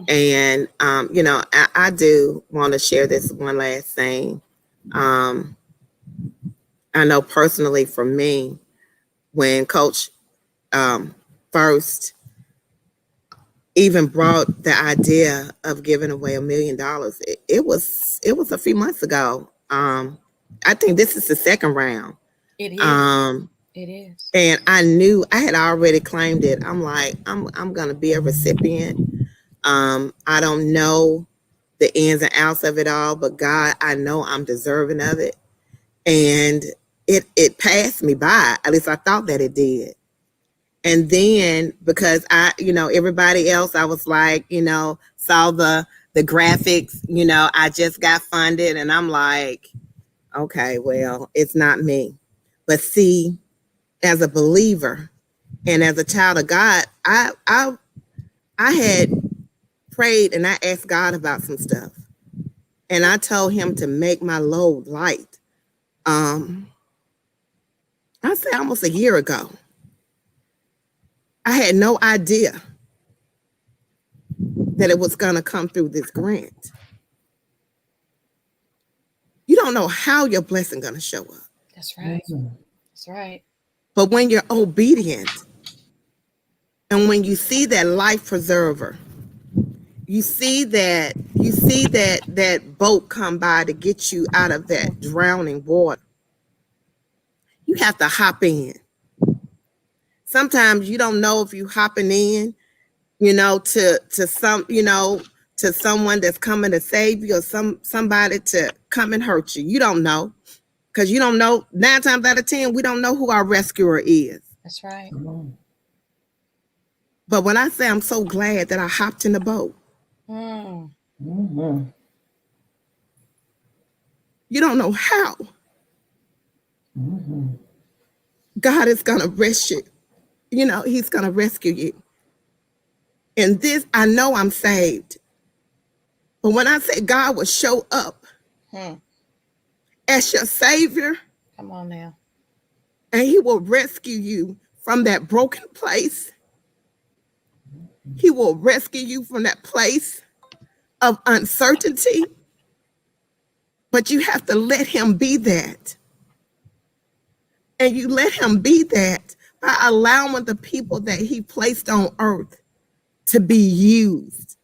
And I do want to share this one last thing. I know personally for me, when Coach first even brought the idea of giving away $1 million, it was a few months ago. I think this is the second round. It is. It is. And I knew I had already claimed it. I'm like, I'm gonna be a recipient. I don't know the ins and outs of it all, but God, I know I'm deserving of it. And it passed me by. At least I thought that it did. And then because everybody else, I was like, saw the graphics, I just got funded and I'm like, okay, well, it's not me. But see, as a believer and as a child of God, I I had prayed and I asked God about some stuff. And I told him to make my load light. I say almost a year ago. I had no idea that it was going to come through this grant. You don't know how your blessing going to show up. That's right. That's right. But when you're obedient and when you see that life preserver, you see that boat come by to get you out of that drowning water, you have to hop in. Sometimes you don't know if you hopping in, to someone that's coming to save you or somebody to come and hurt you. You don't know, because you don't know. 9 times out of 10, we don't know who our rescuer is. That's right. But when I say I'm so glad that I hopped in the boat, Mm-hmm. you don't know how God is going to rescue. He's going to rescue you. And this, I know I'm saved. But when I say God will show up as your savior, come on now, and he will rescue you from that broken place. He will rescue you from that place of uncertainty. But you have to let him be that. And you let him be that by allowing the people that he placed on earth to be used.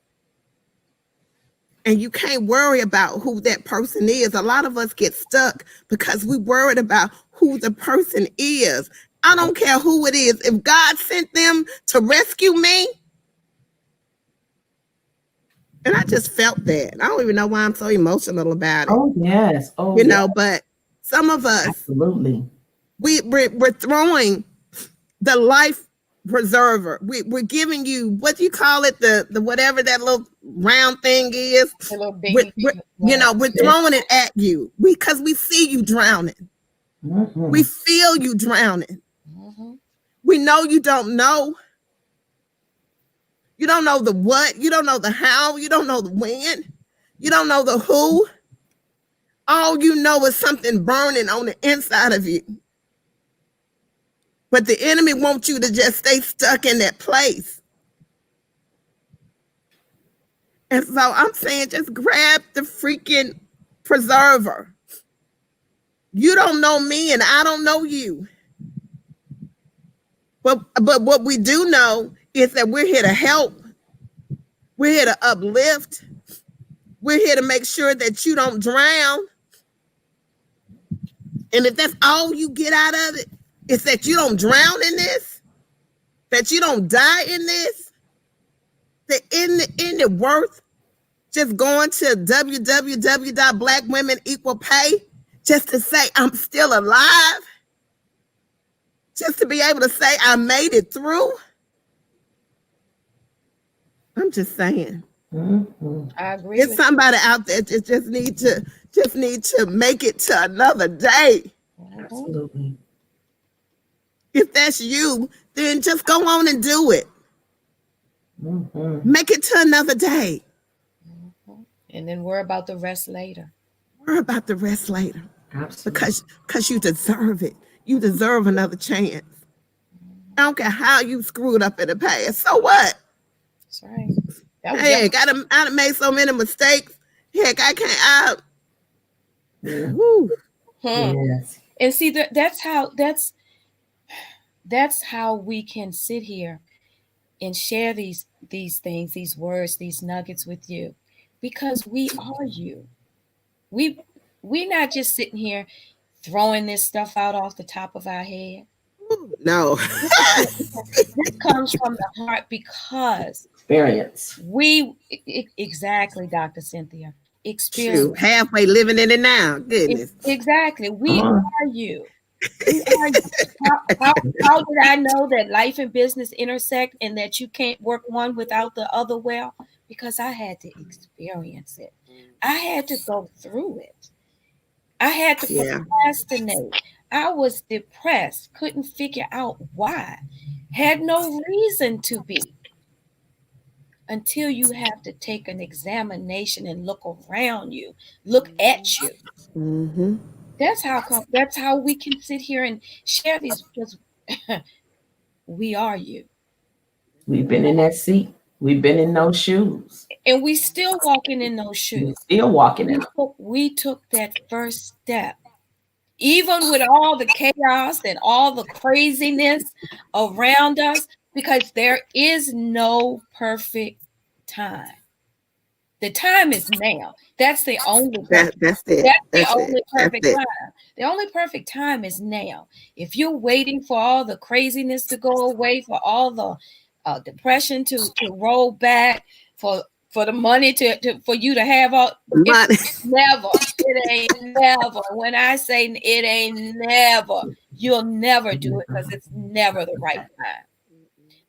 And you can't worry about who that person is. A lot of us get stuck because we worried about who the person is. I don't care who it is. If God sent them to rescue me, and I just felt that. I don't even know why I'm so emotional about it. Oh, yes. Oh, yes. But some of us, absolutely, we're throwing the life preserver. We're giving you, what do you call it? The whatever that little round thing is. We're throwing it at you because we see you drowning. We feel you drowning. We know you don't know. You don't know the what. You don't know the how. You don't know the when. You don't know the who. All you know is something burning on the inside of you. But the enemy wants you to just stay stuck in that place. And so I'm saying, just grab the freaking preserver. You don't know me and I don't know you. But what we do know is that we're here to help. We're here to uplift. We're here to make sure that you don't drown. And if that's all you get out of it, is that you don't drown in this, that you don't die in this, that in it worth just going to www.blackwomenequalpay just to say I'm still alive, just to be able to say I made it through. I'm just saying. I agree. There's somebody out there that just need to make it to another day. absolutely. If that's you, then just go on and do it. Make it to another day. And then worry about the rest later. Worry about the rest later. Absolutely. Because you deserve it. You deserve another chance. I don't care how you screwed up in the past. So what? That's right. Heck, I done made so many mistakes. Heck, I can't. Woo. Yes. And see, that's how we can sit here and share these things, these words, these nuggets with you, because we are you. We're not just sitting here throwing this stuff out off the top of our head. No. This comes from the heart because experience. Exactly, Dr. Cynthia. Experience. Shoot, halfway living in it now. Goodness. Exactly. We are you. We are you. How did I know that life and business intersect and that you can't work one without the other well? Because I had to experience it. I had to go through it. I had to procrastinate. I was depressed, couldn't figure out why, had no reason to be. until you have to take an examination and look around you, look at you. Mm-hmm. That's how we can sit here and share these, because we are you. We've been in that seat. We've been in those shoes. And we still walking in those We're shoes. still walking in them. We took that first step. Even with all the chaos and all the craziness around us, because there is no perfect time. The time is now. That's the only perfect. That's it. That's the That's it. only That's perfect it. time. The only perfect time is now. If you're waiting for all the craziness to go away, for all the depression to roll back, for the money for you to have all, But it ain't never. When I say it ain't never, you'll never do it, because it's never the right time.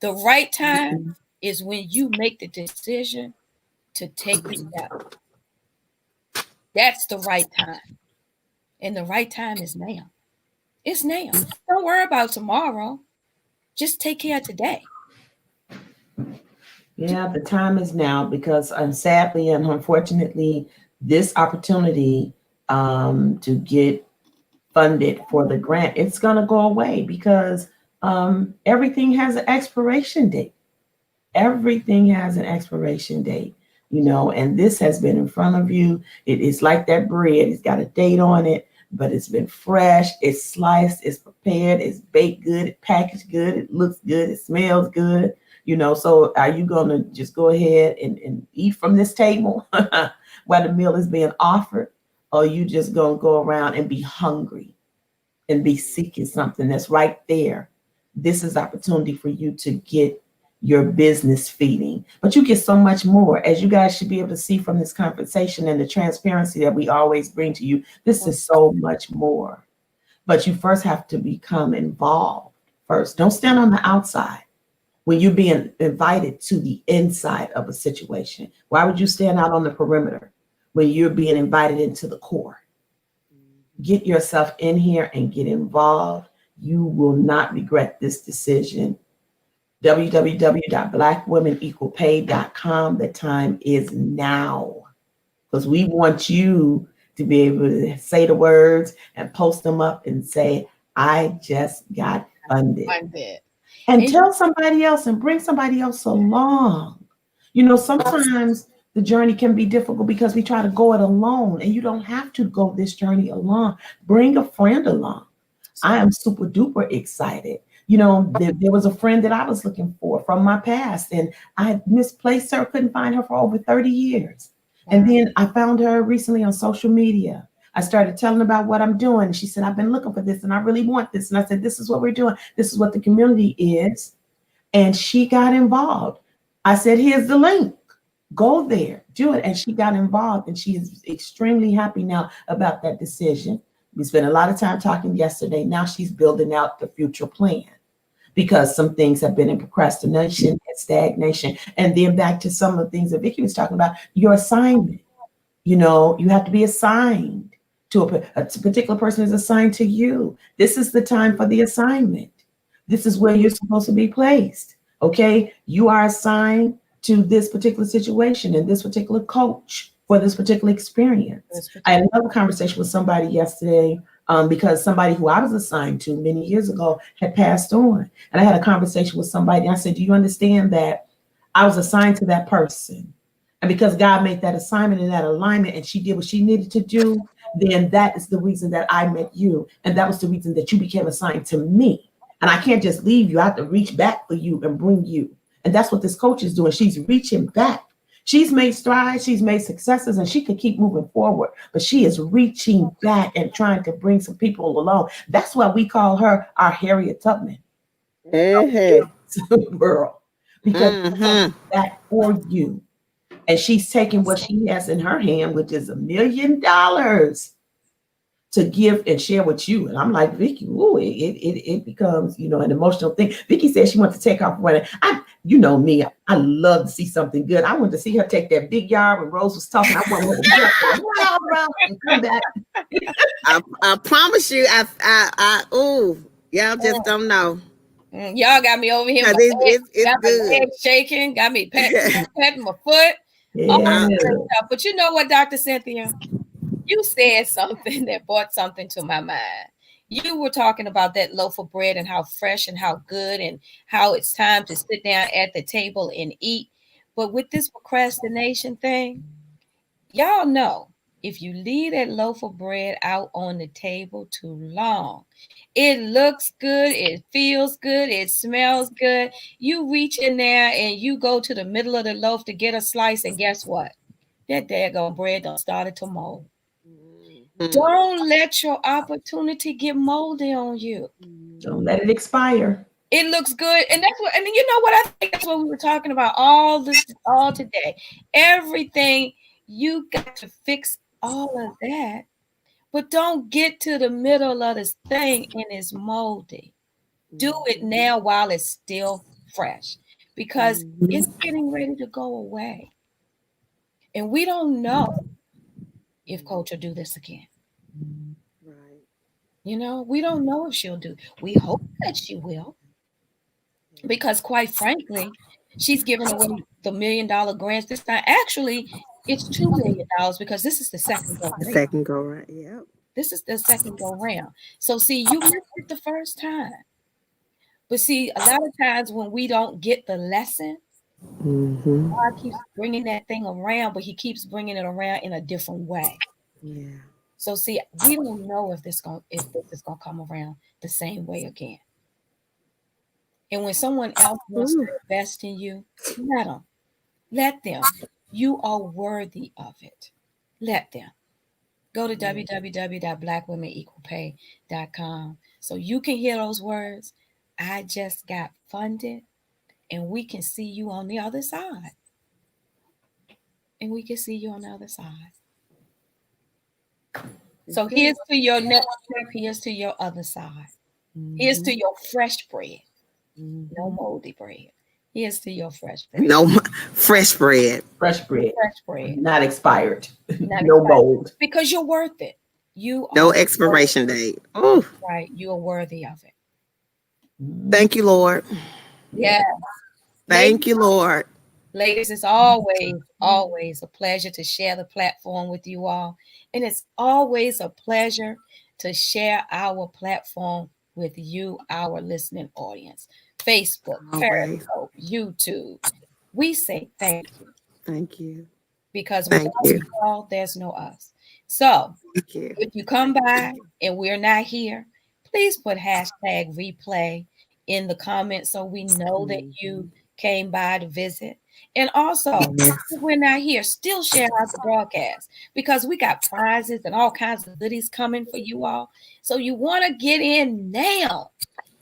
The right time is when you make the decision to take the step. That's the right time. And the right time is now. It's now. Don't worry about tomorrow. Just take care of today. Yeah, the time is now, because sadly and unfortunately, this opportunity to get funded for the grant, it's going to go away, because everything has an expiration date. Everything has an expiration date, and this has been in front of you. It is like that bread. It's got a date on it, but it's been fresh, it's sliced, it's prepared, it's baked good, it's packaged good, it looks good, it smells good. So are you going to just go ahead and eat from this table while the meal is being offered? Or are you just going to go around and be hungry and be seeking something that's right there? This is opportunity for you to get your business feeding. But you get so much more, as you guys should be able to see from this conversation and the transparency that we always bring to you. This is so much more. But you first have to become involved first. Don't stand on the outside when you're being invited to the inside of a situation. Why would you stand out on the perimeter when you're being invited into the core? Get yourself in here and get involved. You will not regret this decision. www.blackwomenequalpay.com. The time is now, because we want you to be able to say the words and post them up and say, I just got funded. And tell somebody else and bring somebody else along. Sometimes the journey can be difficult because we try to go it alone, and you don't have to go this journey alone. Bring a friend along. I am super duper excited. There was a friend that I was looking for from my past, and I had misplaced her, couldn't find her for over 30 years. And then I found her recently on social media. I started telling her about what I'm doing. She said, I've been looking for this and I really want this. And I said, this is what we're doing. This is what the community is. And she got involved. I said, here's the link. Go there, do it. And she got involved, and she is extremely happy now about that decision. We spent a lot of time talking yesterday. Now she's building out the future plan, because some things have been in procrastination and stagnation. And then back to some of the things that Vicki was talking about, your assignment. You have to be assigned to a particular person is assigned to you. This is the time for the assignment. This is where you're supposed to be placed. Okay. You are assigned to this particular situation and this particular coach for this particular experience. I had another conversation with somebody yesterday because somebody who I was assigned to many years ago had passed on. And I had a conversation with somebody, and I said, do you understand that I was assigned to that person? And because God made that assignment and that alignment, and she did what she needed to do, then that is the reason that I met you. And that was the reason that you became assigned to me. And I can't just leave you. I have to reach back for you and bring you. And that's what this coach is doing. She's reaching back. She's made strides, she's made successes, and she could keep moving forward. But she is reaching back and trying to bring some people along. That's why we call her our Harriet Tubman. Girl. Because she's back for you. And she's taking what she has in her hand, which is $1 million, to give and share with you. And I'm like, Vicki, ooh, it becomes, an emotional thing. Vicki said she wants to take off running. Me, I love to see something good. I wanted to see her take that big yard when Rose was talking. I want her to go around and come back. I promise you, y'all just don't know. Y'all got me over here. It's Got my good. leg shaking. Got me patting my foot. All Yeah. that stuff. But you know what, Dr. Cynthia? You said something that brought something to my mind. You were talking about that loaf of bread and how fresh and how good and how it's time to sit down at the table and eat. But with this procrastination thing, y'all know if you leave that loaf of bread out on the table too long, it looks good, it feels good, it smells good. You reach in there and you go to the middle of the loaf to get a slice, and guess what? That daggone bread don't start to mold. Don't let your opportunity get moldy on you. Don't let it expire. It looks good, and that's what. And you know what? I think that's what we were talking about all today. Everything, you got to fix all of that, but don't get to the middle of this thing and it's moldy. Do it now while it's still fresh, because it's getting ready to go away, and we don't know if Coach will do this again. Right. You know, we don't know if she'll do. We hope that she will, because quite frankly, she's giving away the $1 million grants this time. Actually, it's $2 million because this is the second go The round. second go round. Yep. This is the second go round. So see, you missed it the first time. But see, a lot of times when we don't get the lesson, God keeps bringing that thing around, but he keeps bringing it around in a different way. Yeah. So see, we don't know if this is gonna come around the same way again. And when someone else wants to invest in you, let them. You are worthy of it. Let them. Go to www.blackwomenequalpay.com so you can hear those words. I just got funded, and we can see you on the other side. And we can see you on the other side. So here's to your next step. Here's to your other side. Here's to your fresh bread. No moldy bread. Here's to your fresh bread. No fresh bread. Fresh bread. Fresh bread. Not expired. Not No expired. mold. Because you're worth it. You No are expiration date. Oh, right. You are worthy of it. thank you, Lord. Yeah. Thank you, Lord. Ladies, it's always a pleasure to share the platform with you all. And it's always a pleasure to share our platform with you, our listening audience. Facebook, Periscope, YouTube. We say thank you. Thank you. Because Thank without you. you all, there's no us. So Thank you. if you come by and we're not here, please put hashtag replay in the comments so we know that you came by to visit. And also, if we're not here, still share out the broadcast, because we got prizes and all kinds of goodies coming for you all. So you want to get in now.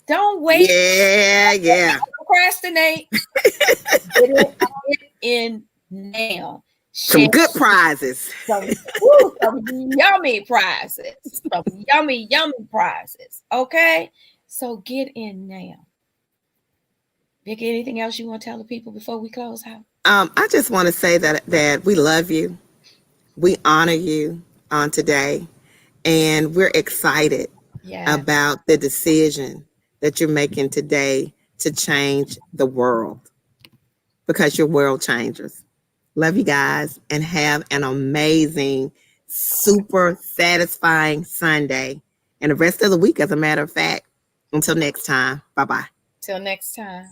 Don't wait. Yeah. Procrastinate. Get in now. Some good prizes. Some yummy prizes. Some yummy prizes. Okay? So get in now. Vicky, anything else you want to tell the people before we close out? I just want to say that we love you. We honor you on today. And we're excited about the decision that you're making today to change the world, because you're world changers. Love you guys, and have an amazing, super satisfying Sunday and the rest of the week, as a matter of fact. Until next time. Bye-bye. Till next time.